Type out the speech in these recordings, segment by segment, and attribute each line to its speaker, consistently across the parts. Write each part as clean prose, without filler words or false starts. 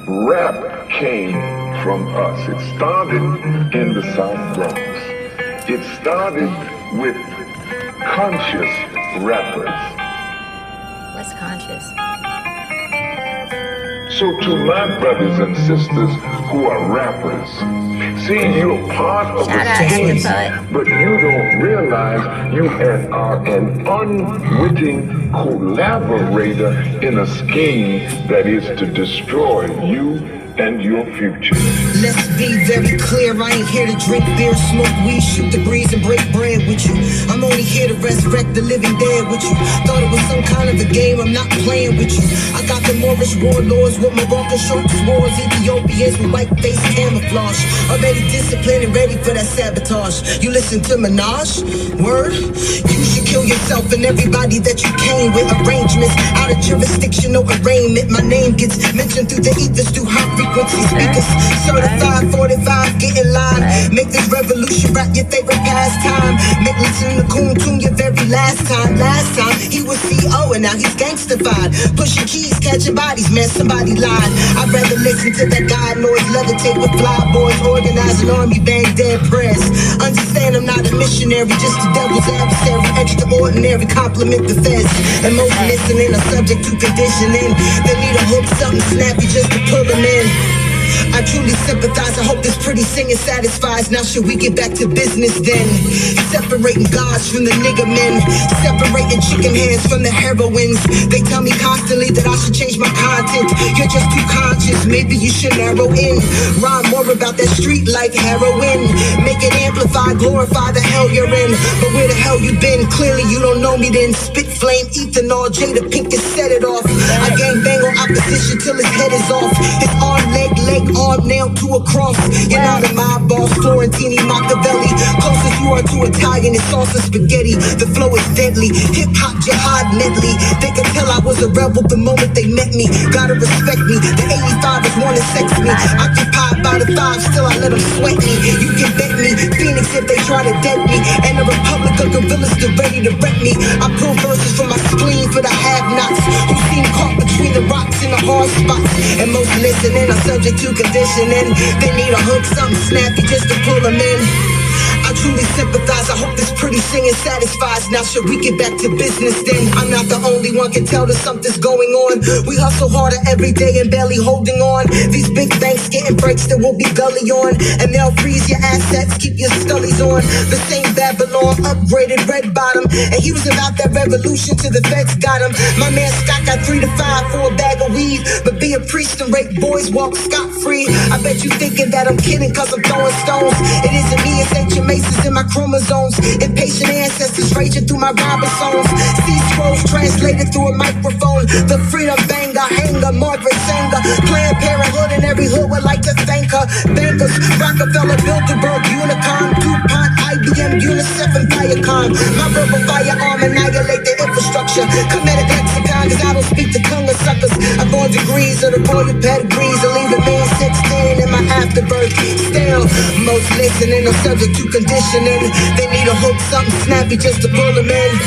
Speaker 1: rap came from us. It started in the South Bronx. It started with conscious rappers.
Speaker 2: What's conscious?
Speaker 1: So to my brothers and sisters who are rappers, see, you're part of the scheme, but you don't realize you are an unwitting collaborator in a scheme that is to destroy you and your future.
Speaker 3: Let's be very clear, I ain't here to drink beer, smoke weed, shoot the breeze and break bread with you. I'm only here to resurrect the living dead with you. Thought it was some kind of a game, I'm not playing with you. I got the Moorish warlords with Moroccan shorts, wars, Ethiopians with white face camouflage. Already disciplined and ready for that sabotage. You listen to Minaj? Word? You should kill yourself and everybody that you came with. Arrangements out of jurisdiction, no arraignment. My name gets mentioned through the ethers, through high frequency speakers. Certified 45, get in line. Make this revolution rap your favorite pastime. Make listen to Coon Tune your very last time. Last time he was CO and now he's gangstified. Pushing keys, catching bodies, man, somebody lied. I'd rather listen to that guy noise, levitate with fly boys, organize an army, bang dead press. Understand I'm not a missionary, just the devil's adversary. Extraordinary, compliment the feds. And most listening are subject to conditioning. They need a hook, something snappy just to pull them in. I truly sympathize, I hope this pretty singing satisfies. Now should we get back to business then? Separating gods from the nigga men, separating chicken heads from the heroines. They tell me constantly that I should change my content. You're just too conscious, maybe you should narrow in. Rhyme more about that street like heroin. Make it amplify, glorify the hell you're in. But where the hell you been? Clearly you don't know me then. Spit flame, ethanol, Jada Pinkett set it off. I gang bang on opposition till his head is off. His arm, leg, arm nailed to a cross. You're not a mob boss, Florentini, Machiavelli. Closest you are to Italian is salsa spaghetti. The flow is deadly, hip-hop jihad medley. They could tell I was a rebel the moment they met me. Gotta respect me, the 85ers wanna sex me. Occupied by the 5, still I let them sweat me. You can bet me, Phoenix if they try to dead me. And the Republic of Gorillas still ready to wreck me. I pull verses from my spleen for the have-nots who seem caught between the rocks and the hard spots. And most listening are subject to conditioning. They need a hook, something snappy just to pull them in. I truly sympathize, I hope this pretty singing satisfies. Now should we get back to business then? I'm not the only one can tell that something's going on. We hustle harder every day and barely holding on. These big banks getting breaks that will be gully on. And they'll freeze your assets, keep your scullies on. The same Babylon, upgraded red bottom. And he was about that revolution till the feds got him. My man Scott got 3 to 5 for a bag of weed. But be a priest and rape boys walk scot-free. I bet you thinking that I'm kidding cause I'm throwing stones. It isn't me, it's ancient Maces in my chromosomes. Impatient ancestors raging through my ribosomes. C-scrolls translated through a microphone. The freedom banger, hanger, Margaret Sanger. Planned Parenthood in every hood would like to thank her. Bankers, Rockefeller, Bilderberg, Unicom, DuPont, IBM, UNICEF, and Viacom. My verbal firearm annihilate the infrastructure. Comedic lexicon, cause I don't speak the tongue of suckers. I've gone degrees of the royal pedigrees and leave a man 16 in my afterbirth. Still, most listening are subject to conditioning. They need a hook, something snappy just to pull them in.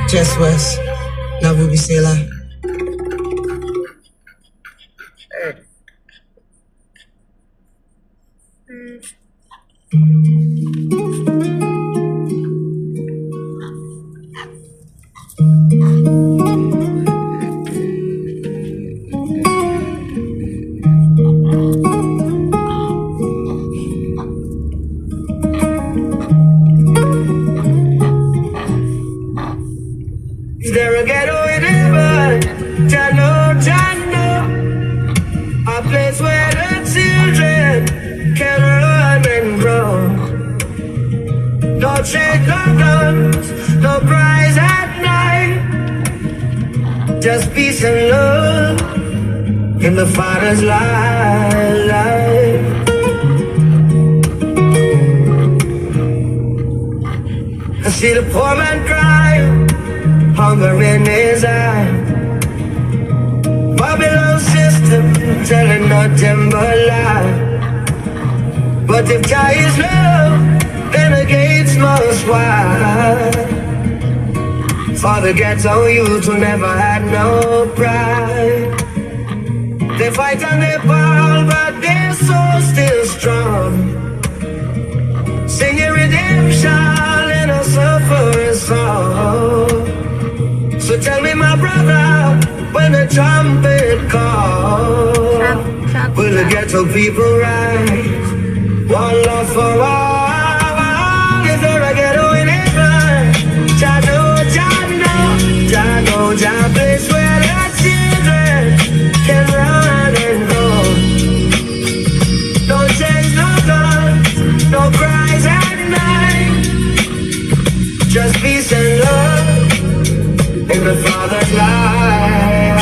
Speaker 3: Just West, now Ruby Sela.
Speaker 4: Is there a ghetto in heaven? Jano, a place where the children can run and grow. No trade, no guns, no prize at night. Just peace and love in the Father's life. I see the poor man cry, hunger in his eye. Babylon system telling nothing but lie. But if Jah is love, then the gates must wide. For the ghetto youth who never had no pride. They fight and they fall, but their soul still strong. Singing redemption in a suffering song. So tell me, my brother, when the trumpet calls, will the ghetto people rise? One love for all. Is there a ghetto in heaven? Jah know, Jah place where the children can run and go. No chains, no guns, no cries at night. Just peace and love in the Father's life.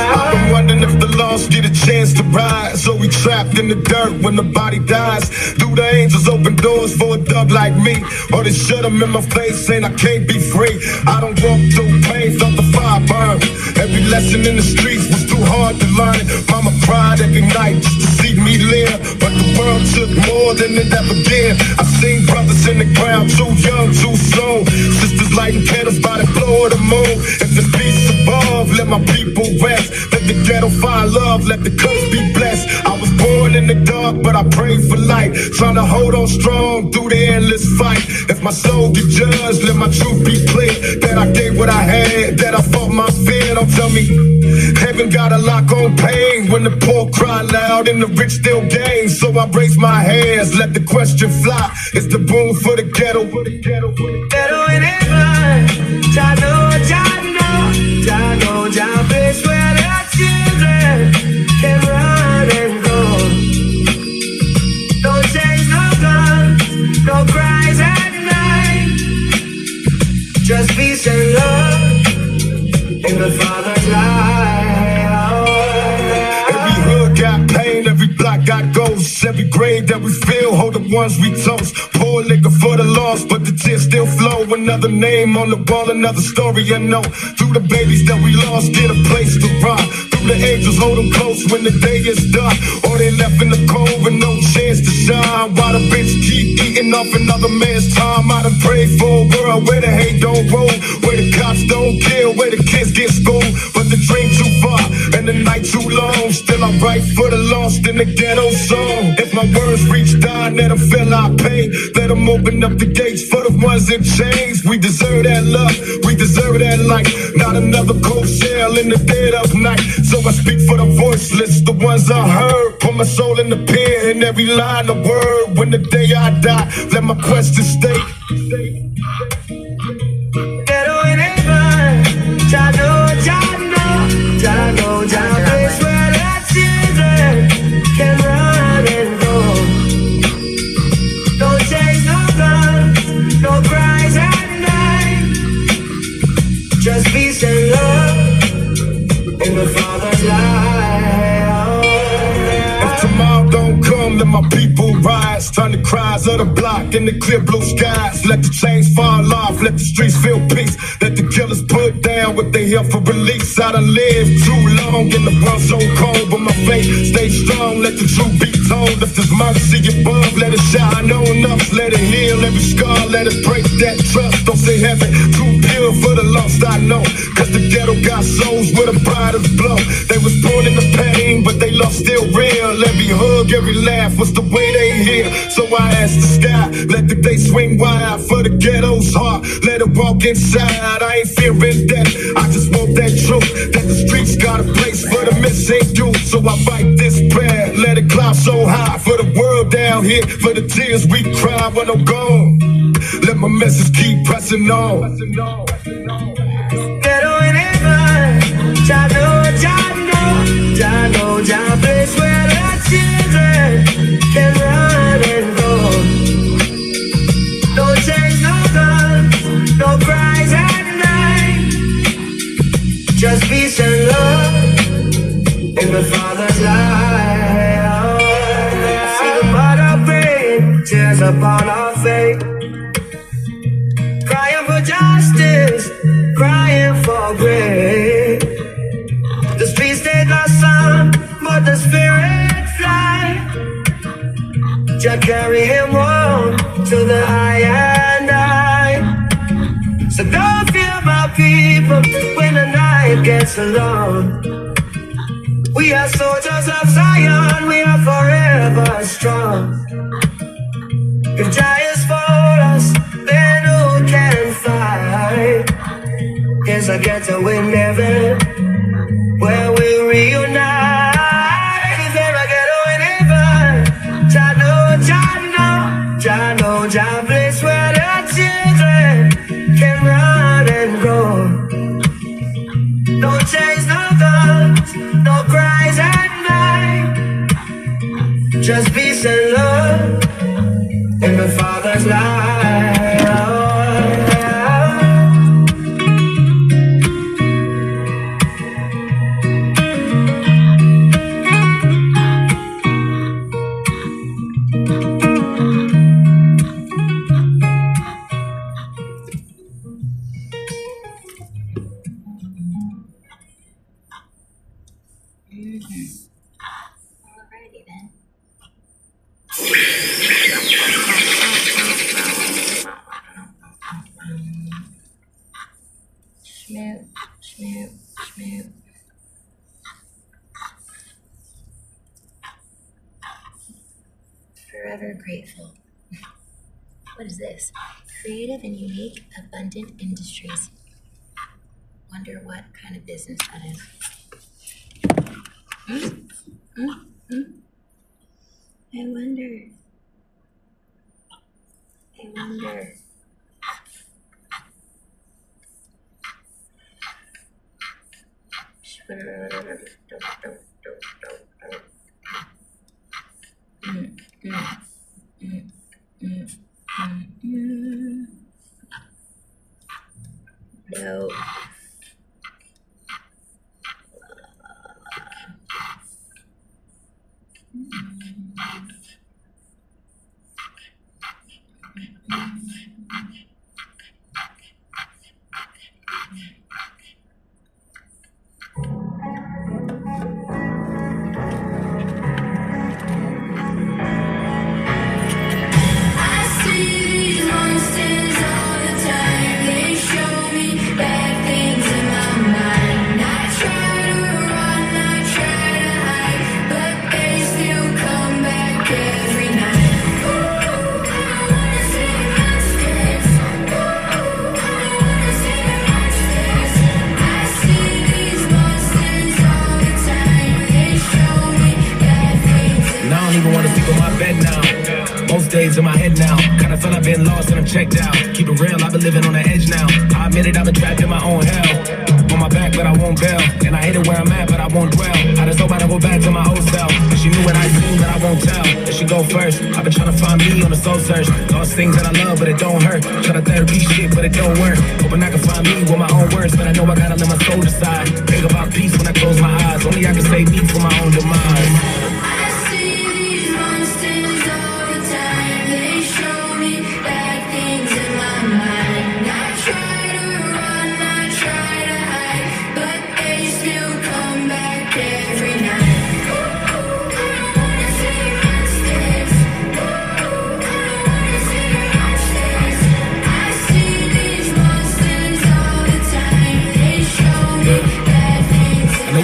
Speaker 5: I've been wondering if the lost get a chance to rise, or we trapped in the dirt when the body dies. Do the angels open doors for a thug like me, or they shut them in my face saying I can't be free? I don't walk through pain, felt the fire burn. Every lesson in the streets was too hard to learn. Mama cried every night just to see me live, but the world took more than it ever did. I seen brothers in the ground, too young, too soon. Sisters lighting candles by the floor of the moon. If there's peace above, let my people rest. Let the ghetto find love, let the curse be blessed. I was born in the dark, but I prayed for light. Trying to hold on strong through the endless fight. If my soul get judged, let my truth be clear. That I gave what I had, that I fought my fear. Don't tell me heaven got a lock on pain. When the poor cry loud and the rich still gain. So I raise my hands, let the question fly. It's the boom for the ghetto.
Speaker 4: Ghetto in heaven. Jah know, Jah place where the children can run and go. No chains, no guns, no cries at night. Just peace and love in the Father's life.
Speaker 5: Every hood got pain, every block got ghosts. Every grave that we feel, hold the ones we toast. Pour liquor for the lost, but the tears still flow. Another name on the wall, another story I know. Through the babies that we lost, get a place to rock. Through the angels, hold them close when the day is dark. Or they left in the cold with no chance to shine. While the bitch keep eating off another man's time. I done prayed for a world where the hate don't roll, where the cops don't kill, where the kids get schooled. But the dream too far and the night too long. Still I write for the lost in the ghetto song. If my words reach God, let them feel our pain. Let them open up the gates for the ones in chains. We deserve that love, we deserve that light. Not another cold shell in the dead of night. So I speak for the voiceless, the ones I heard. Put my soul in the pen, in every line of word. When the day I die, let my question stay.
Speaker 4: Ghetto in heaven. Jah know, Jah place where the children can run and go. No chains, no guns, no cries at night. Just peace and love in the Father's life.
Speaker 5: If tomorrow don't come, let my people rise. Turn the cries of the block in the clear blue skies. Let the chains fall off, let the streets feel peace. Let the killers put down what they here for release. I done lived too long in the world so cold, but my faith stay strong. Let the truth be told. If there's mercy above, let it shine on us. Let it heal every scar, let it break that trust. Don't say heaven too pure for the lost, I know. Cause the ghetto got souls with a brighter's blow. They was born in the pain, but they love still real. Every hug, every laugh was the way they hear. So I ask the sky, let the day swing wide for the ghetto's heart. Let it walk inside, I ain't fearing death. I just want that truth, that the streets got a place for the missing youth. So I fight this prayer, let it climb so high for the world down here, for the tears we cry when I'm gone. Let my message keep pressing on.
Speaker 4: Ghetto in heaven. Jah know, Jah place where the children can run and go. No chains, no guns, no cries at night. Just peace and love in the Father's life. See the mother praying, tears upon our face, crying for justice, crying for grace. The streets they lost some, but the spirit fly. Jah carry him on to the high and high. So don't fear my people when the night gets alone. We We are soldiers of Zion, we are forever strong. If giants fall us, then who can fight? Yes, I get to win heaven, where we reunite. Then I get to win heaven. Jah know, Jah place where the children can run and grow. No chains, no guns, no cries at night. Just peace and love in the Father's life.
Speaker 2: Alrighty then. Schmoop. Forever grateful. What is this? Creative and unique, abundant industries. Wonder what kind of business that is. I wonder. No.
Speaker 6: In my head now, kinda feel I've been lost and I'm checked out. Keep it real, I've been living on the edge now. I admit it, I've been trapped in my own hell. On my back, but I won't bail. And I hate it where I'm at, but I won't dwell. I just hope I don't go back to my old self. And she knew what I seen, but I won't tell. And she go first. I've been trying to find me on the soul search. Lost things that I love, but it don't hurt. Try to therapy shit, but it don't work. Hoping I can find me with my own words, but I know I gotta let my soul decide. Think about peace when I close my eyes. Only I can save me from my own demise.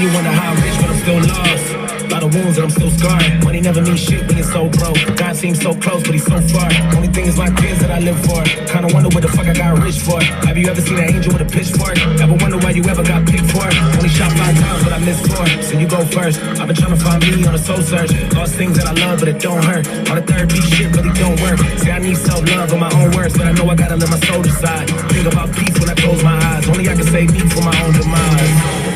Speaker 6: You wonder how I'm rich, but I'm still lost. A lot of wounds and I'm still scarred. Money never means shit when you're so broke. God seems so close, but he's so far. Only thing is my kids that I live for. Kinda wonder what the fuck I got rich for. Have you ever seen an angel with a pitchfork? Ever wonder why you ever got picked for? Only shot 5 times, but I missed 4. So you go first. I've been trying to find me on a soul search. Lost things that I love, but it don't hurt. All the therapy shit really don't work. See, I need self-love in my own words, but I know I gotta let my soul decide. Think about peace when I close my eyes. Only I can save me from my own demise.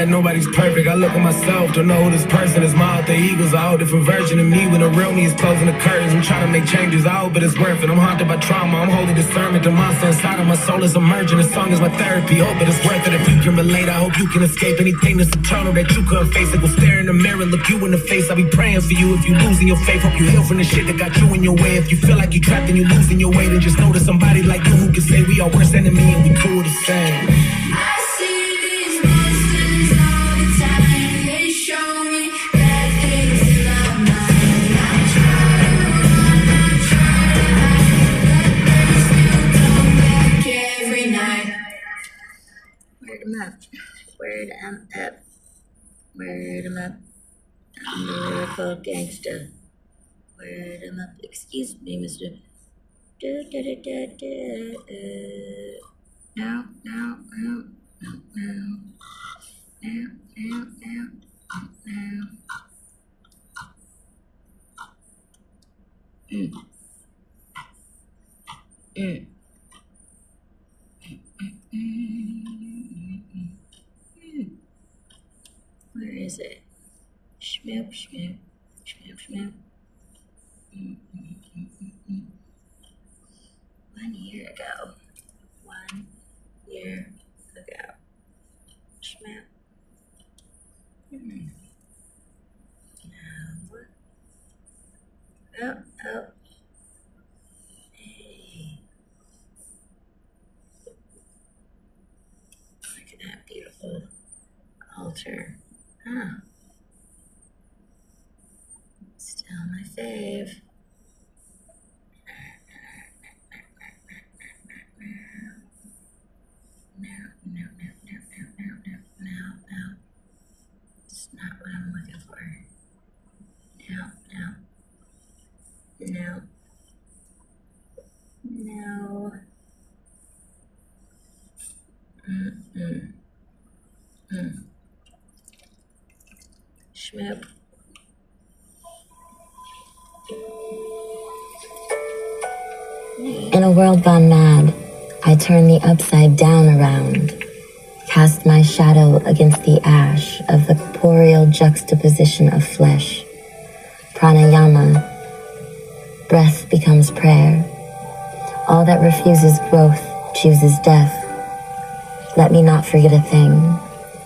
Speaker 6: like nobody's perfect. I look at myself, don't know who this person is. My alter egos are all different version of me. When the real me is closing the curtains, I'm trying to make changes. I hope it is worth it. I'm haunted by trauma, I'm holding discernment. The monster inside of my soul is emerging. The song is my therapy, hope it is worth it. If you can relate, I hope you can escape anything that's eternal that you couldn't face. It will stare in the mirror, look you in the face. I'll be praying for you if you losing your faith. Hope you heal from the shit that got you in your way. If you feel like you're trapped and you're losing your way, then just know that somebody like you who can say we are worse enemy and we two are the same.
Speaker 7: I see these monsters all the time. They show me bad things in my mind. I try to run, I try to hide, but they still come back every night.
Speaker 2: Word 'em up. Word 'em up. Word 'em up. I'm a lyrical gangster. Word 'em up. Excuse me, Mr. Now. Where is it? Shmoop. 1 year ago. 1 year ago. Shmoop. No. Oh. Hey. Look at that beautiful altar. Huh. Still my fave. No. It's not what I'm looking for. No. Schmoop.
Speaker 8: In a world gone mad, I turn the upside down around, cast my shadow against the ash of the corporeal juxtaposition of flesh. Pranayama, breath becomes prayer. All that refuses growth chooses death. Let me not forget a thing.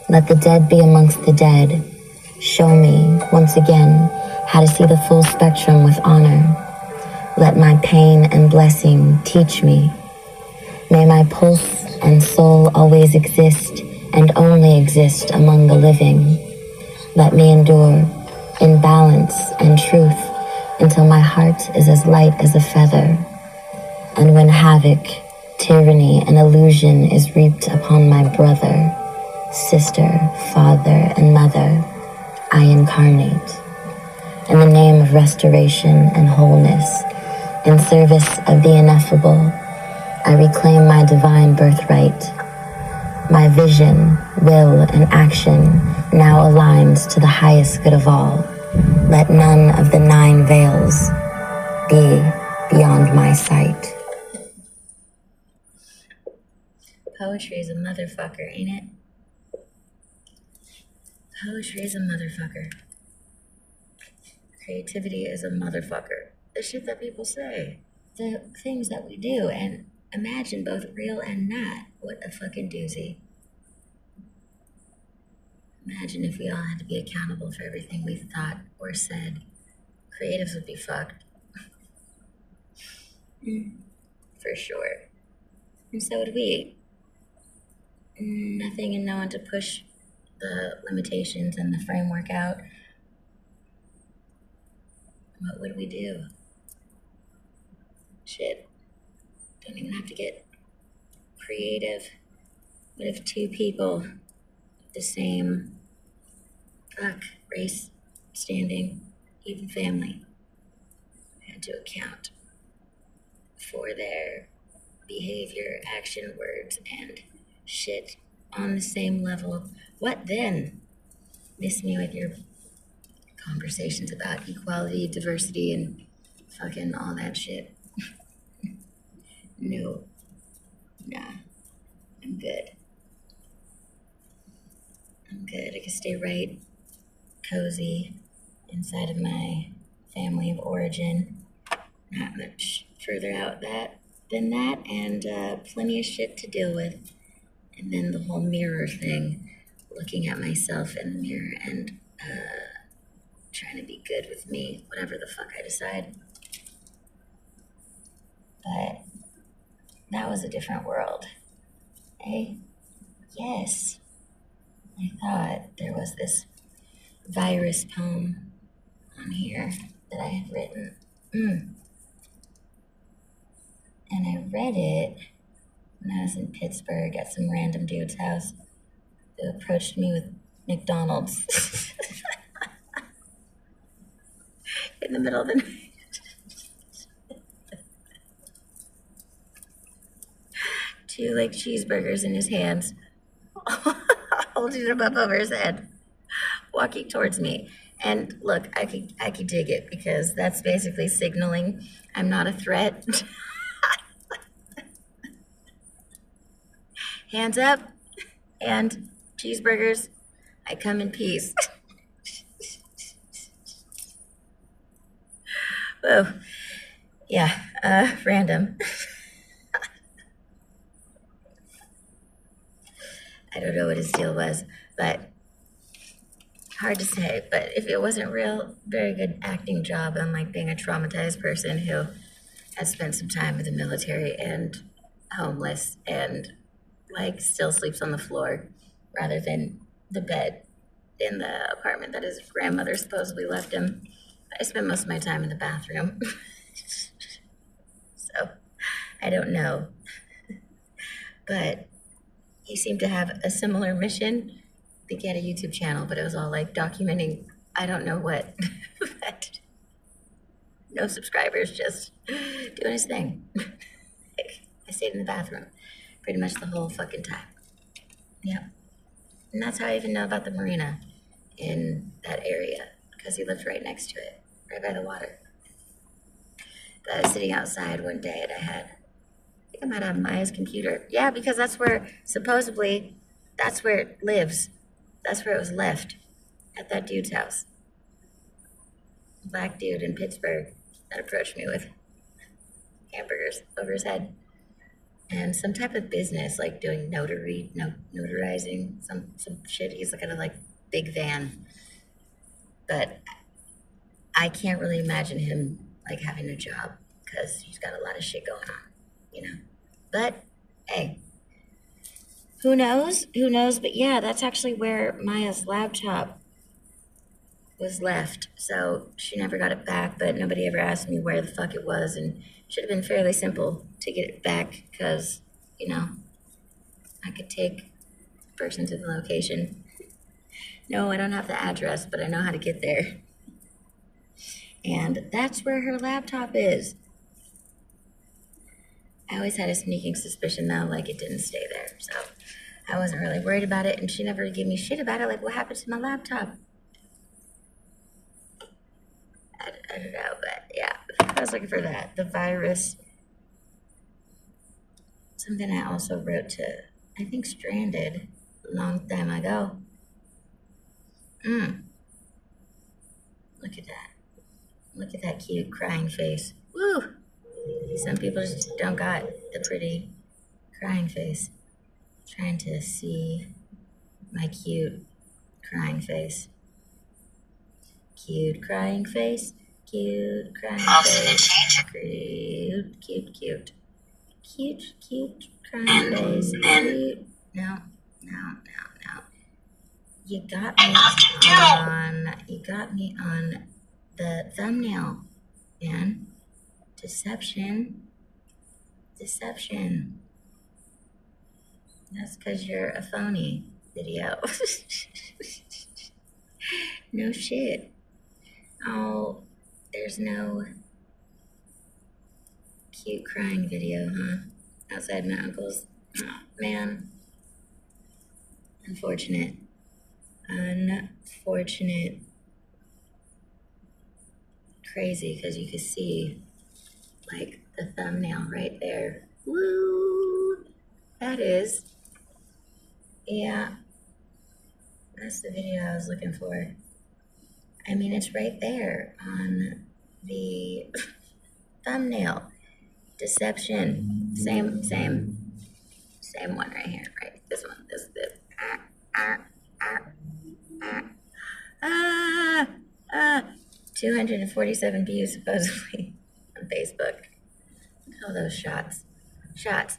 Speaker 8: Let the dead be amongst the dead. Show me, once again, how to see the full spectrum with honor. Let my pain and blessing teach me. May my pulse and soul always exist and only exist among the living. Let me endure in balance and truth until my heart is as light as a feather. And when havoc, tyranny, and illusion is reaped upon my brother, sister, father, and mother, I incarnate. In the name of restoration and wholeness, in service of the ineffable, I reclaim my divine birthright. My vision, will, and action now aligns to the highest good of all. Let none of the 9 veils be beyond my sight.
Speaker 2: Poetry is a motherfucker, ain't it? Poetry is a motherfucker. Creativity is a motherfucker. The shit that people say. The things that we do, and imagine both real and not. What a fucking doozy. Imagine if we all had to be accountable for everything we thought or said. Creatives would be fucked. For sure. And so would we. Nothing and no one to push the limitations and the framework out. What would we do? Shit. Don't even have to get creative. What if 2 people with the same race, standing, even family, had to account for their behavior, action, words, and shit on the same level? What then? Miss me with your conversations about equality, diversity, and fucking all that shit. No. Nah. I'm good. I'm good. I can stay right cozy inside of my family of origin. Not much further out than that, and plenty of shit to deal with. And then the whole mirror thing, looking at myself in the mirror and trying to be good with me, whatever the fuck I decide. But that was a different world. Eh? Yes. I thought there was this virus poem on here that I had written. And I read it when I was in Pittsburgh at some random dude's house who approached me with McDonald's in the middle of the night. Two like cheeseburgers in his hands, holding them up over his head, walking towards me. And look, I could dig it because that's basically signaling I'm not a threat. Hands up and cheeseburgers. I come in peace. Whoa. Yeah, random. I don't know what his deal was, but hard to say. But if it wasn't real, very good acting job on like being a traumatized person who has spent some time in the military and homeless and like still sleeps on the floor rather than the bed in the apartment that his grandmother supposedly left him. I spent most of my time in the bathroom. So I don't know. But he seemed to have a similar mission. I think he had a YouTube channel, but it was all like documenting I don't know what. But no subscribers, just doing his thing. I stayed in the bathroom pretty much the whole fucking time. Yep. And that's how I even know about the marina in that area, because he lived right next to it, right by the water. But I was sitting outside one day and I think I might have Maya's computer. Yeah, because that's where, supposedly, that's where it lives. That's where it was left, at that dude's house. Black dude in Pittsburgh that approached me with hamburgers over his head. And some type of business, like doing notarizing, some shit. He's got a like big van. But I can't really imagine him like having a job because he's got a lot of shit going on, you know. But hey, who knows? Who knows? But yeah, that's actually where Maya's laptop was left. So she never got it back, but nobody ever asked me where the fuck it was, and should have been fairly simple to get it back because, you know, I could take the person to the location. No, I don't have the address, but I know how to get there. And that's where her laptop is. I always had a sneaking suspicion, though, like it didn't stay there. So I wasn't really worried about it, and she never gave me shit about it. Like, what happened to my laptop? I don't know, but yeah, I was looking for that. The virus. Something I also wrote to, I think, Stranded a long time ago. Look at that. Look at that cute crying face. Woo! Some people just don't got the pretty crying face. Trying to see my cute crying face. Cute crying face. Cute crying face. Cute, cute, cute. Cute, cute crying face. Cute. No. You got me on the thumbnail, man. Deception. That's because you're a phony video. No shit. Oh, there's no cute crying video, huh? Outside my uncle's. Oh, man. Unfortunate. Crazy, because you could see, like, the thumbnail right there. Woo! That is. Yeah. That's the video I was looking for. I mean, it's right there on the thumbnail. Deception. Same one right here, right? This one. This. 247 views supposedly on Facebook. All those shots. Shots.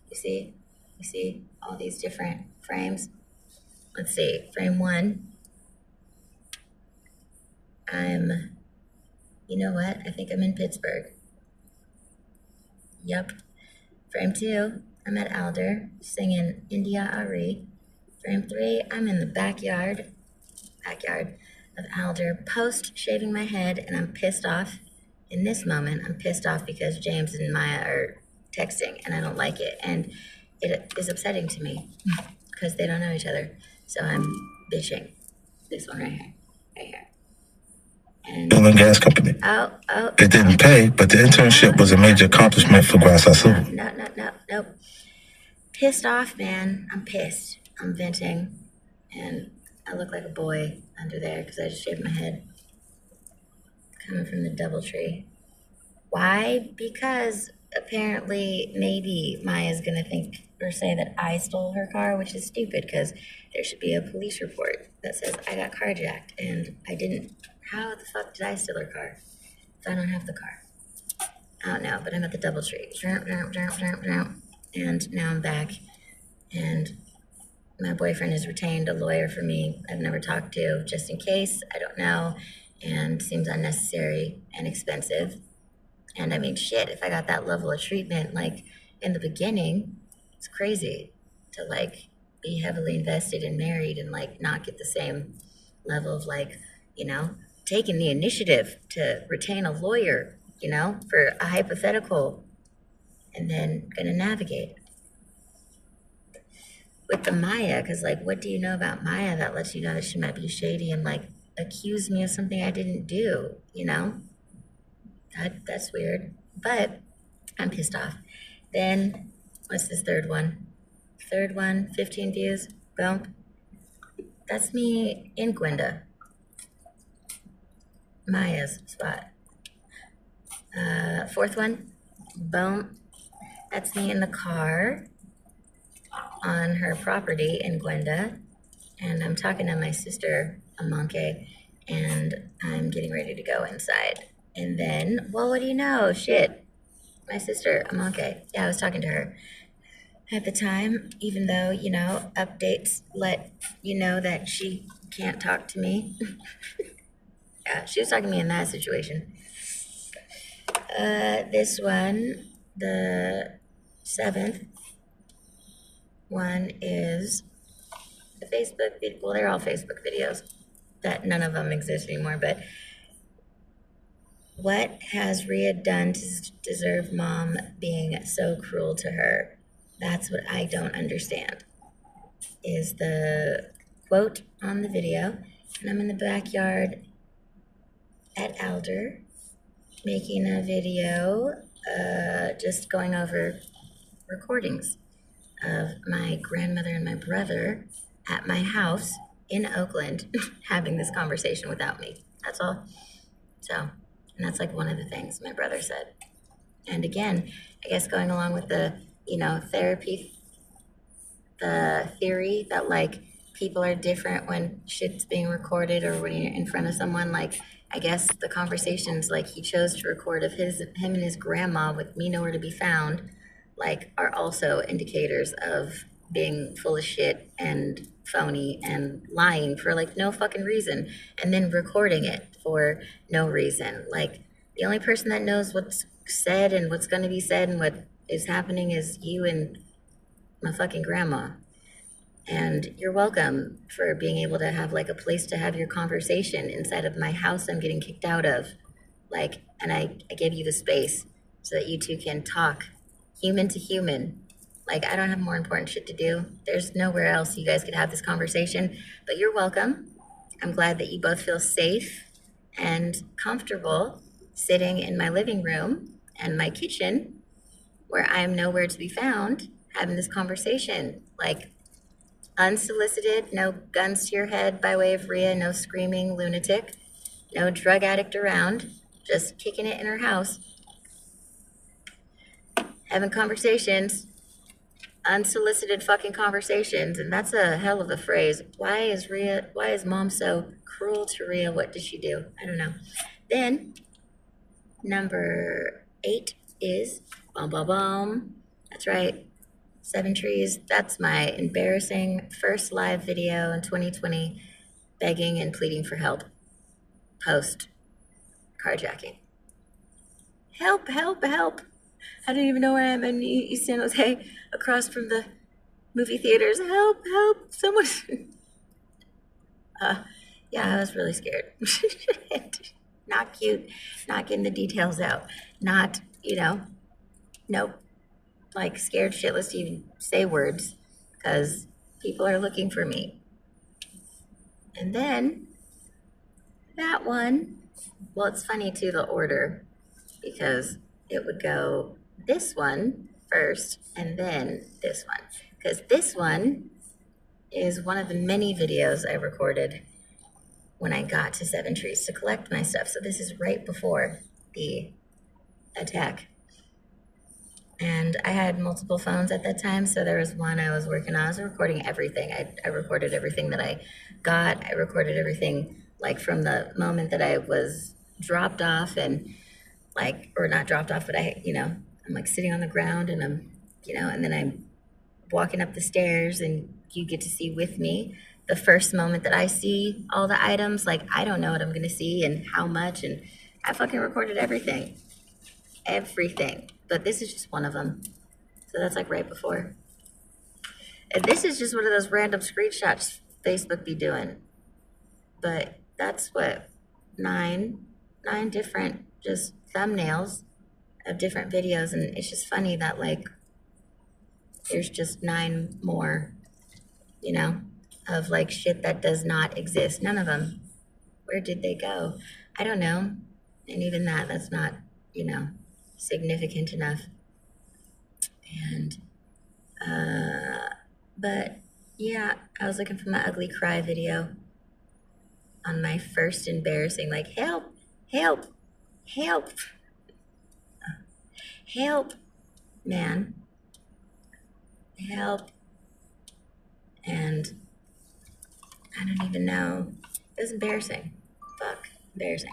Speaker 2: You see all these different frames. Let's see, frame 1. You know what? I think I'm in Pittsburgh. Yup. Frame 2, I'm at Alder singing India Ari. Frame 3, I'm in the backyard of Alder, post shaving my head, and I'm pissed off. In this moment, I'm pissed off because James and Maya are texting, and I don't like it, and it is upsetting to me because they don't know each other. So I'm bitching. This one right here. And
Speaker 5: Oil and gas company. It didn't pay, but the internship was a major accomplishment for Grass Asu.
Speaker 2: Nope. Pissed off, man. I'm pissed. I'm venting, and I look like a boy under there because I just shaved my head. Coming from the DoubleTree. Why? Because apparently, maybe Maya's gonna think or say that I stole her car, which is stupid because there should be a police report that says I got carjacked and I didn't. How the fuck did I steal her car if I don't have the car? I don't know, but I'm at the DoubleTree. And now I'm back, and my boyfriend has retained a lawyer for me I've never talked to, just in case. I don't know, and seems unnecessary and expensive. And I mean, shit, if I got that level of treatment, like, in the beginning, it's crazy to, like, be heavily invested and married and, like, not get the same level of, like, you know, taking the initiative to retain a lawyer, you know, for a hypothetical, and then gonna navigate. With the Maya, because, like, what do you know about Maya that lets you know that she might be shady and, like, accuse me of something I didn't do, you know? That's weird, but I'm pissed off. Then, what's this third one? 15 views, boom. That's me in Gwenda. Maya's spot. Fourth one, boom. That's me in the car on her property in Gwenda. And I'm talking to my sister, Amanke, and I'm getting ready to go inside. And then, well, what do you know? Shit. My sister, Amanke. Yeah, I was talking to her at the time, even though, you know, updates let you know that she can't talk to me. Yeah, she was talking to me in that situation. This one, the 7th one, is the Facebook video. Well, they're all Facebook videos that none of them exist anymore, but what has Rhea done to deserve Mom being so cruel to her? That's what I don't understand, is the quote on the video. And I'm in the backyard at Alder making a video, just going over recordings of my grandmother and my brother at my house in Oakland having this conversation without me. That's all. So, and that's like one of the things my brother said. And again, I guess going along with the, you know, therapy, the theory that, like, people are different when shit's being recorded or when you're in front of someone. Like, I guess the conversations, like, he chose to record of him and his grandma with me nowhere to be found, like, are also indicators of being full of shit and phony and lying for, like, no fucking reason, and then recording it for no reason. Like, the only person that knows what's said and what's going to be said and what is happening is you and my fucking grandma. And you're welcome for being able to have, like, a place to have your conversation inside of my house I'm getting kicked out of. Like, and I gave you the space so that you two can talk human to human. Like, I don't have more important shit to do. There's nowhere else you guys could have this conversation, but you're welcome. I'm glad that you both feel safe and comfortable sitting in my living room and my kitchen, where I am nowhere to be found, having this conversation, like unsolicited, no guns to your head by way of Rhea, no screaming lunatic, no drug addict around, just kicking it in her house, having conversations, unsolicited fucking conversations. And that's a hell of a phrase. Why is mom so cruel to Rhea? What did she do? I don't know. Then number 8 is bum bum bum. That's right, 7 Trees. That's my embarrassing first live video in 2020, begging and pleading for help post carjacking. Help, help, help. I don't even know where I am in East San Jose, across from the movie theaters. Help, help, someone. Yeah, I was really scared. Not cute, not getting the details out, not, nope. Like scared shitless to even say words because people are looking for me. And then that one, well, it's funny too, the order, because it would go this one first and then this one. Because this one is one of the many videos I recorded when I got to 7 Trees to collect my stuff. So this is right before the attack. And I had multiple phones at that time. So there was one I was working on. I was recording everything. I recorded everything that I got. I recorded everything like from the moment that I was dropped off and like, or not dropped off, but I'm like sitting on the ground and I'm, and then I'm walking up the stairs and you get to see with me the first moment that I see all the items. Like, I don't know what I'm going to see and how much. And I fucking recorded everything. But this is just one of them. So that's like right before. And this is just one of those random screenshots Facebook be doing. But that's what, nine different just thumbnails of different videos. And it's just funny that like, there's just 9 more, of like shit that does not exist. None of them. Where did they go? I don't know. And even that's not, significant enough. And, but yeah, I was looking for my ugly cry video on my first embarrassing, like, help, help, help, help, man, help. And I don't even know. It was embarrassing. Fuck, embarrassing.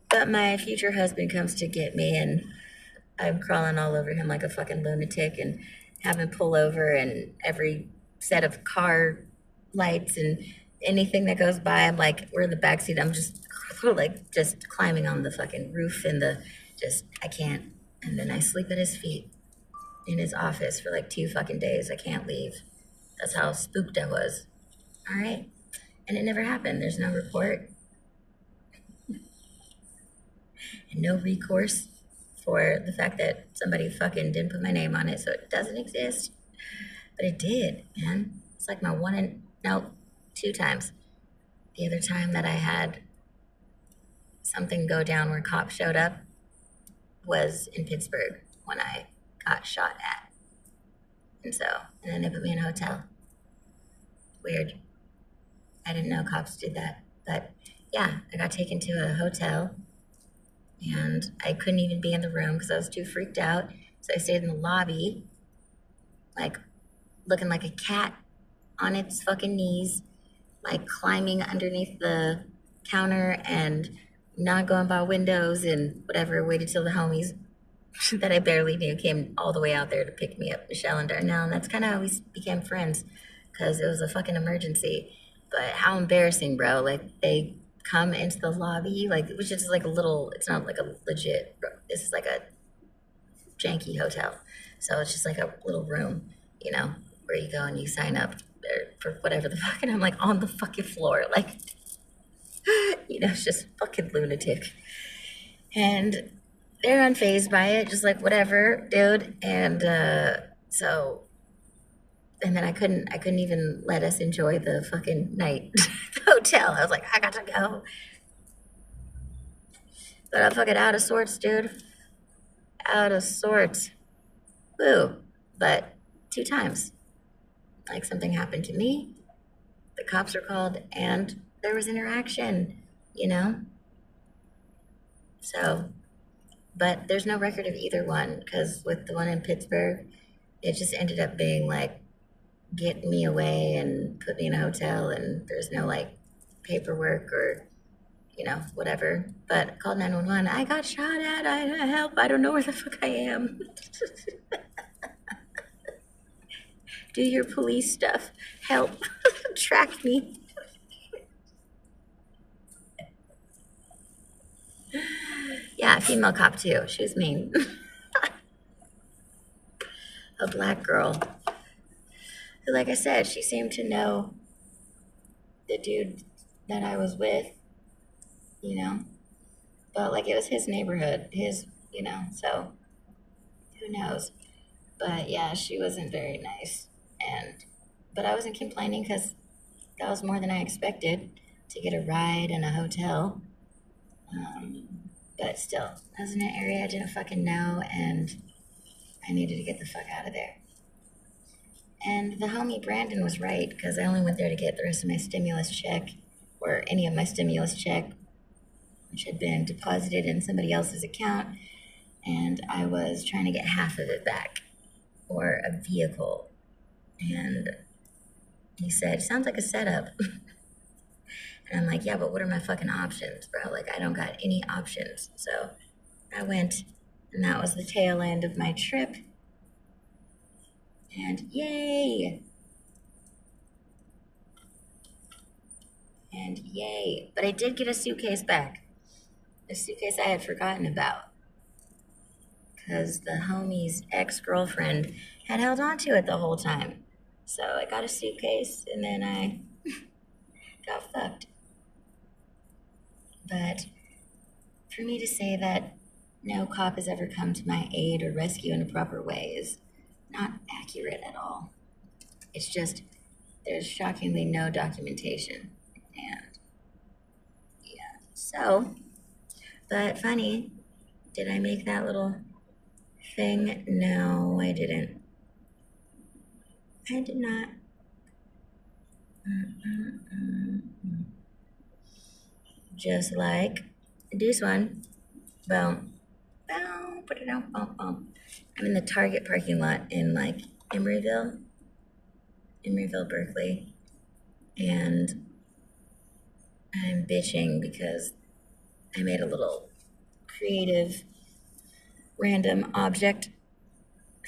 Speaker 2: But my future husband comes to get me and I'm crawling all over him like a fucking lunatic and have him pull over and every set of car lights and anything that goes by, I'm like, we're in the backseat. I'm just climbing on the fucking roof and I can't. And then I sleep at his feet in his office for like 2 fucking days. I can't leave. That's how spooked I was. All right. And it never happened. There's no report. And no recourse for the fact that somebody fucking didn't put my name on it. So it doesn't exist. But it did, man. It's like my 2 times. The other time that I had something go down where cops showed up was in Pittsburgh when I got shot at. And then they put me in a hotel. Weird. I didn't know cops did that. But yeah, I got taken to a hotel and I couldn't even be in the room because I was too freaked out. So I stayed in the lobby, like looking like a cat on its fucking knees, like climbing underneath the counter and not going by windows and whatever, waited till the homies that I barely knew came all the way out there to pick me up, Michelle and Darnell. And that's kind of how we became friends because it was a fucking emergency. But how embarrassing, bro. Like, they come into the lobby, like, which is like a little, it's not like a legit, this is like a janky hotel. So it's just like a little room, where you go and you sign up for whatever the fuck. And I'm like on the fucking floor, like, it's just fucking lunatic. And they're unfazed by it, just like, whatever, dude. And and then I couldn't even let us enjoy the fucking night at the hotel. I was like, I got to go. But I'm fucking out of sorts, dude. Out of sorts. woo. But 2 times. Like something happened to me, the cops are called, and there was interaction, you know? So, but there's no record of either one, because with the one in Pittsburgh, it just ended up being like, get me away and put me in a hotel, and there's no like paperwork or, you know, whatever. But I called 911, I got shot at, I help, I don't know where the fuck I am. Do your police stuff, help, track me. Yeah, female cop too. She was mean. A black girl who, like I said, she seemed to know the dude that I was with, you know, but like it was his neighborhood, his, you know, so who knows. But yeah, she wasn't very nice, but I wasn't complaining because that was more than I expected, to get a ride in a hotel. But still, I was in an area I didn't fucking know, and I needed to get the fuck out of there. And the homie Brandon was right, because I only went there to get the rest of my stimulus check, or any of my stimulus check, which had been deposited in somebody else's account, and I was trying to get half of it back, or a vehicle. And he said, sounds like a setup. And I'm like, yeah, but what are my fucking options, bro? Like, I don't got any options. So I went, and that was the tail end of my trip. And yay! And yay. But I did get a suitcase back. A suitcase I had forgotten about. Because the homie's ex-girlfriend had held on to it the whole time. So I got a suitcase, and then I got fucked. But for me to say that no cop has ever come to my aid or rescue in a proper way is not accurate at all. It's just, there's shockingly no documentation. And yeah, so, but funny, did I make that little thing? No, I didn't. I did not. Just like this one. Boom. Boom. Put it out. Boom. Boom. I'm in the Target parking lot in like Emeryville, Berkeley. And I'm bitching because I made a little creative random object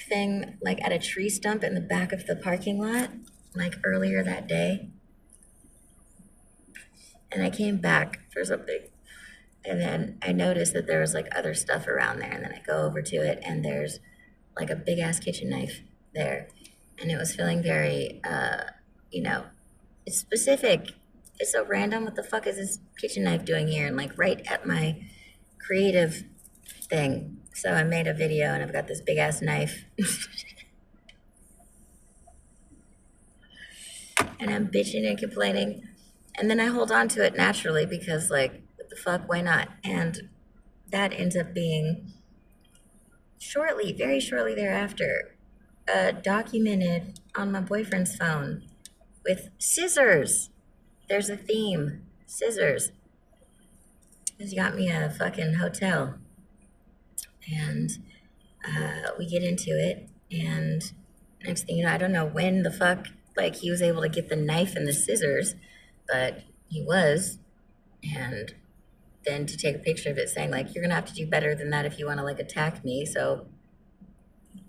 Speaker 2: thing like at a tree stump in the back of the parking lot like earlier that day. And I came back for something, and then I noticed that there was like other stuff around there, and then I go over to it, and there's like a big ass kitchen knife there, and it was feeling very, you know, it's specific. It's so random. What the fuck is this kitchen knife doing here? And like right at my creative thing. So I made a video, and I've got this big ass knife, and I'm bitching and complaining. And then I hold on to it naturally because, like, what the fuck, why not? And that ends up being very shortly thereafter, documented on my boyfriend's phone with scissors. There's a theme, scissors. He's got me a fucking hotel. And we get into it, and next thing you know, I don't know when the fuck, like, he was able to get the knife and the scissors, but he was. And then to take a picture of it saying like, you're gonna have to do better than that if you want to like attack me. So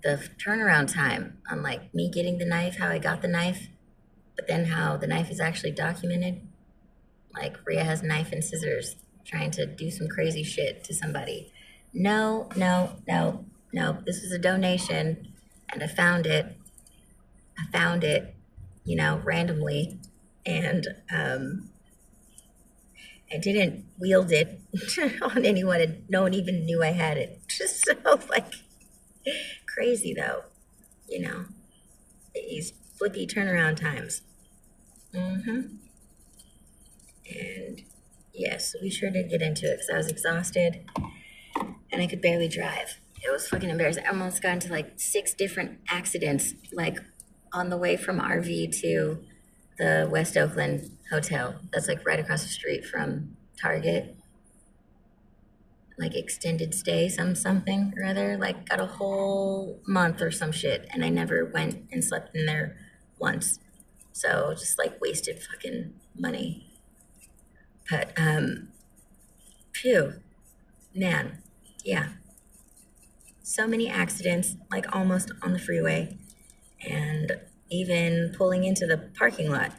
Speaker 2: the turnaround time on like me getting the knife, how I got the knife, but then how the knife is actually documented, like Rhea has knife and scissors trying to do some crazy shit to somebody. No, this was a donation, and I found it, you know, randomly. And I didn't wield it on anyone, and no one even knew I had it. Just so, like, crazy, though, you know, these flippy turnaround times. And, yes, we sure did get into it, because I was exhausted, and I could barely drive. It was fucking embarrassing. I almost got into like 6 different accidents, like on the way from RV to the West Oakland hotel. That's like right across the street from Target. Like extended stay, something or other. Like got a whole month or some shit, and I never went and slept in there once. So just like wasted fucking money. But phew, man, yeah. So many accidents, like almost on the freeway, and even pulling into the parking lot,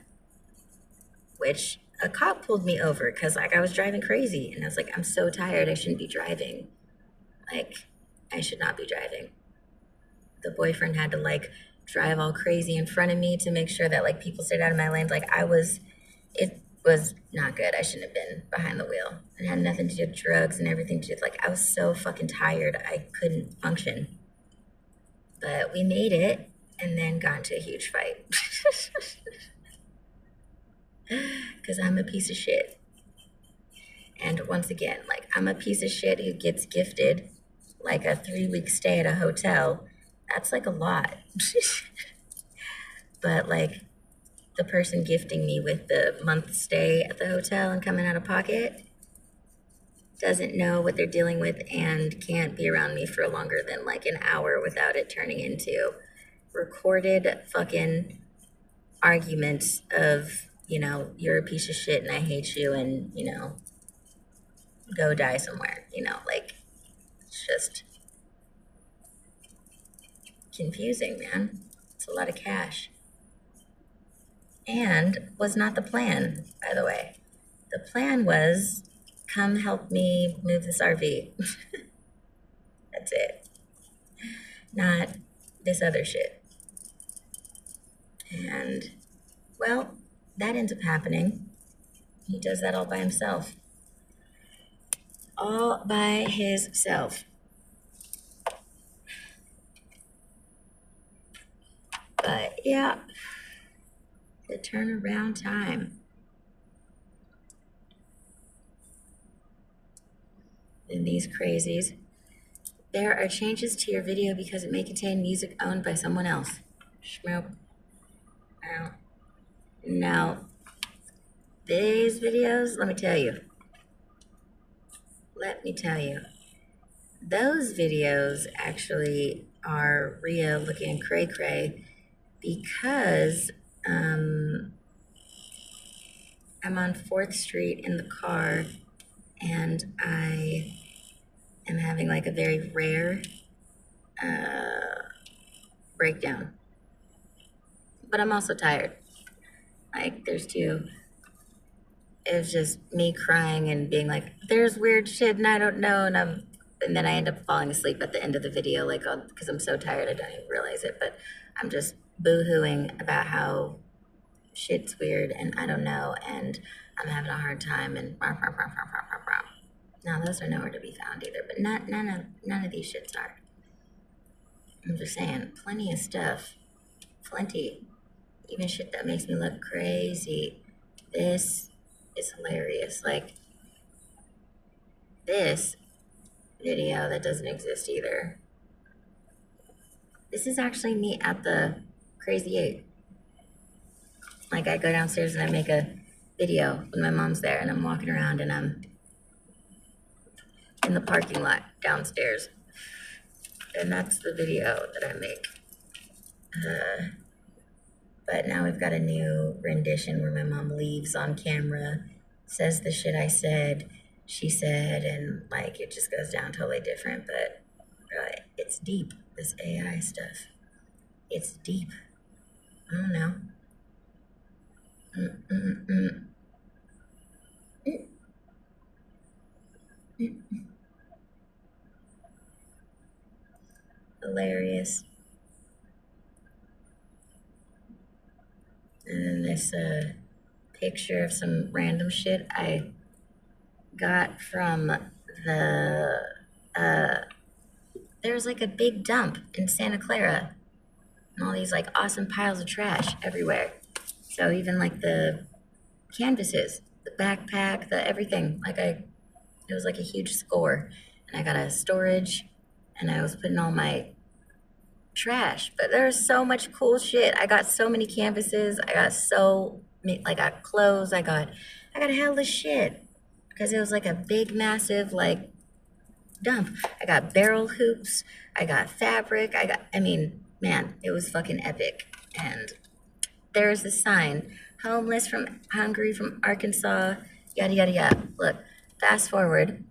Speaker 2: which a cop pulled me over because like I was driving crazy, and I was like, I'm so tired, I shouldn't be driving. Like, I should not be driving. The boyfriend had to like drive all crazy in front of me to make sure that like people stayed out of my lanes. Like it was not good. I shouldn't have been behind the wheel. It had nothing to do with drugs and everything to do with, like, I was so fucking tired, I couldn't function. But we made it and then got into a huge fight. Because I'm a piece of shit. And once again, like, I'm a piece of shit who gets gifted like a 3-week stay at a hotel. That's like a lot. But like, the person gifting me with the month stay at the hotel and coming out of pocket doesn't know what they're dealing with and can't be around me for longer than like an hour without it turning into recorded fucking arguments of, you know, you're a piece of shit and I hate you and, you know, go die somewhere, you know, like, it's just confusing, man. It's a lot of cash. And was not the plan, by the way. The plan was, come help me move this RV. That's it. Not this other shit. And, well, that ends up happening. He does that all by himself. All by himself. But, yeah. The turnaround time. In these crazies. There are changes to your video because it may contain music owned by someone else. Schmoop. Now, these videos, let me tell you. Those videos actually are real looking cray cray because I'm on 4th Street in the car and I am having like a very rare breakdown. But I'm also tired. Like, it was just me crying and being like, there's weird shit and I don't know, and then I end up falling asleep at the end of the video, like, because I'm so tired I don't even realize it, but I'm just boo-hooing about how shit's weird and I don't know and I'm having a hard time and now those are nowhere to be found either, but none of these shits are. I'm just saying, plenty of stuff, plenty, even shit that makes me look crazy. This is hilarious. Like, this video that doesn't exist either. This is actually me at the Crazy 8. Like, I go downstairs and I make a video when my mom's there and I'm walking around and I'm in the parking lot downstairs. And that's the video that I make. But now we've got a new rendition where my mom leaves on camera, says the shit I said, she said, and like it just goes down totally different. But it's deep, this AI stuff. It's deep. I don't know. Hilarious. And then this picture of some random shit I got from the there's like a big dump in Santa Clara and all these like awesome piles of trash everywhere. So even like the canvases, the backpack, the everything, like it was like a huge score. And I got a storage and I was putting all my trash. But there's so much cool shit. I got so many canvases. I got clothes. I got hella shit because it was like a big, massive like dump. I got barrel hoops. I got fabric. I mean, man, it was fucking epic. And there's a sign: homeless from hungry from Arkansas. Yada yada yada. Look, fast forward.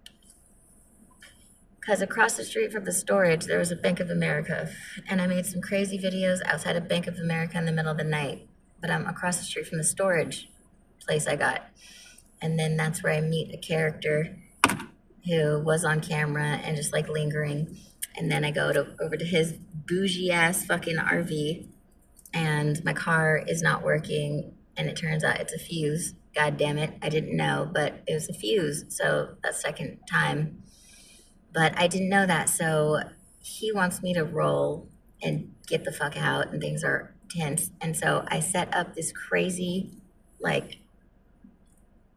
Speaker 2: Because across the street from the storage, there was a Bank of America. And I made some crazy videos outside of Bank of America in the middle of the night. But I'm across the street from the storage place I got. And then that's where I meet a character who was on camera and just like lingering. And then I go over to his bougie ass fucking RV. And my car is not working. And it turns out it's a fuse. God damn it. I didn't know, but it was a fuse. So that's second time. But I didn't know that, so he wants me to roll and get the fuck out, and things are tense. And so I set up this crazy, like,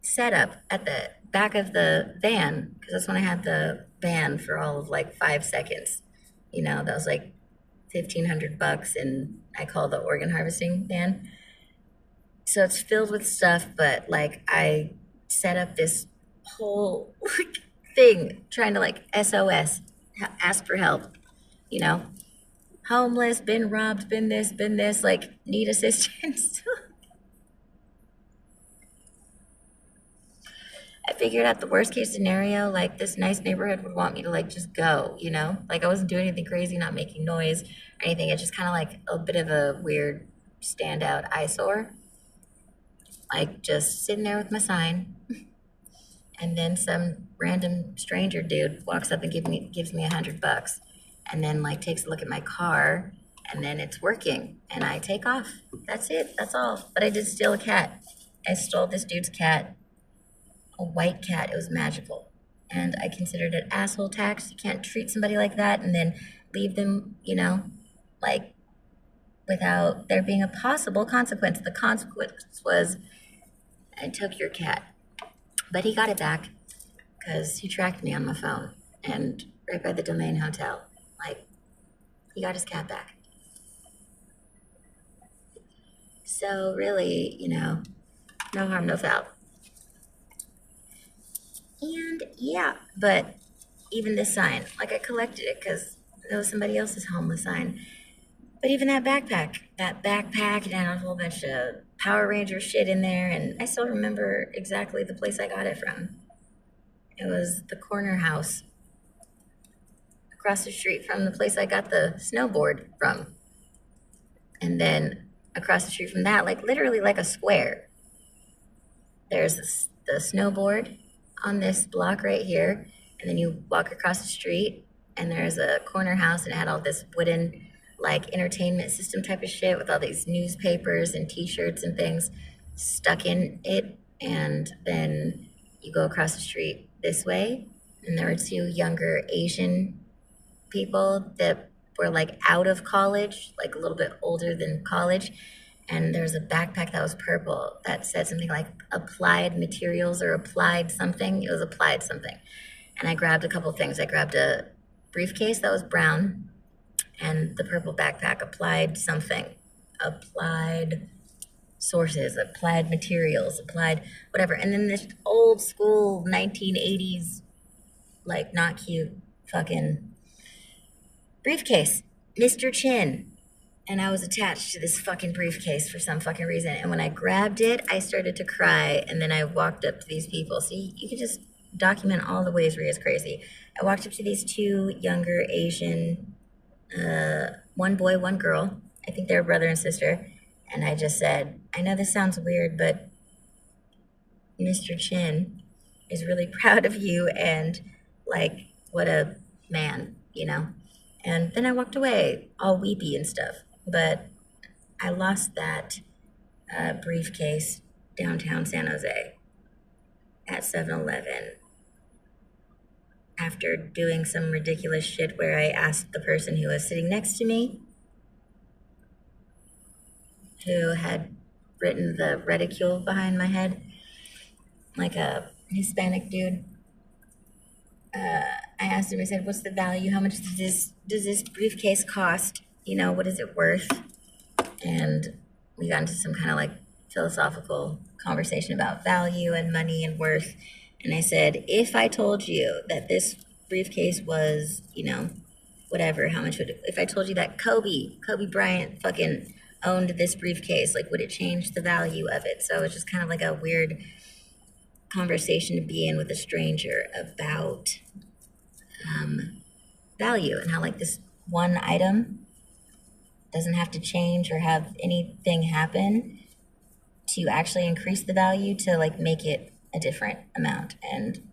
Speaker 2: setup at the back of the van, because that's when I had the van for all of like 5 seconds. You know, that was like $1,500, and I call the organ harvesting van. So it's filled with stuff, but like I set up this whole thing trying to like SOS, ask for help, you know, homeless, been robbed, been this, like need assistance. I figured out the worst case scenario, like this nice neighborhood would want me to like just go, you know, like I wasn't doing anything crazy, not making noise or anything. It's just kind of like a bit of a weird standout eyesore, like just sitting there with my sign. And then some random stranger dude walks up and gives me $100, and then like takes a look at my car, and then it's working, and I take off. That's it. That's all. But I did steal a cat. I stole this dude's cat, a white cat. It was magical, and I considered it asshole tax. You can't treat somebody like that and then leave them, you know, like without there being a possible consequence. The consequence was I took your cat. But he got it back because he tracked me on my phone and right by the Domain Hotel. Like, he got his cat back. So really, you know, no harm, no foul. And yeah, but even this sign, like I collected it because it was somebody else's homeless sign. But even that backpack, it had a whole bunch of Power Ranger shit in there, and I still remember exactly the place I got it from. It was the corner house across the street from the place I got the snowboard from. And then across the street from that, like literally like a square, there's the snowboard on this block right here, and then you walk across the street, and there's a corner house, and it had all this wooden like entertainment system type of shit with all these newspapers and t-shirts and things stuck in it. And then you go across the street this way, and there were 2 younger Asian people that were like out of college, like a little bit older than college. And there's a backpack that was purple that said something like applied materials or applied something. It was applied something. And I grabbed a couple things. I grabbed a briefcase that was brown, and the purple backpack applied something, applied sources, applied materials, applied whatever. And then this old school 1980s, like not cute fucking briefcase, Mr. Chin. And I was attached to this fucking briefcase for some fucking reason. And when I grabbed it, I started to cry. And then I walked up to these people. See, you can just document all the ways Ria's crazy. I walked up to these 2 younger Asian, one boy, one girl. I think they're brother and sister. And I just said, I know this sounds weird, but Mr. Chin is really proud of you, and like, what a man, you know? And then I walked away all weepy and stuff. But I lost that briefcase downtown San Jose at 7-Eleven after doing some ridiculous shit where I asked the person who was sitting next to me, who had written the reticule behind my head, like a Hispanic dude, I asked him, I said, what's the value? How much does this briefcase cost? You know, what is it worth? And we got into some kind of like philosophical conversation about value and money and worth. And I said, if I told you that this briefcase was, you know, whatever, how much would it, if I told you that Kobe Bryant fucking owned this briefcase, like would it change the value of it? So it's just kind of like a weird conversation to be in with a stranger about value and how like this one item doesn't have to change or have anything happen to actually increase the value to like make it a different amount. And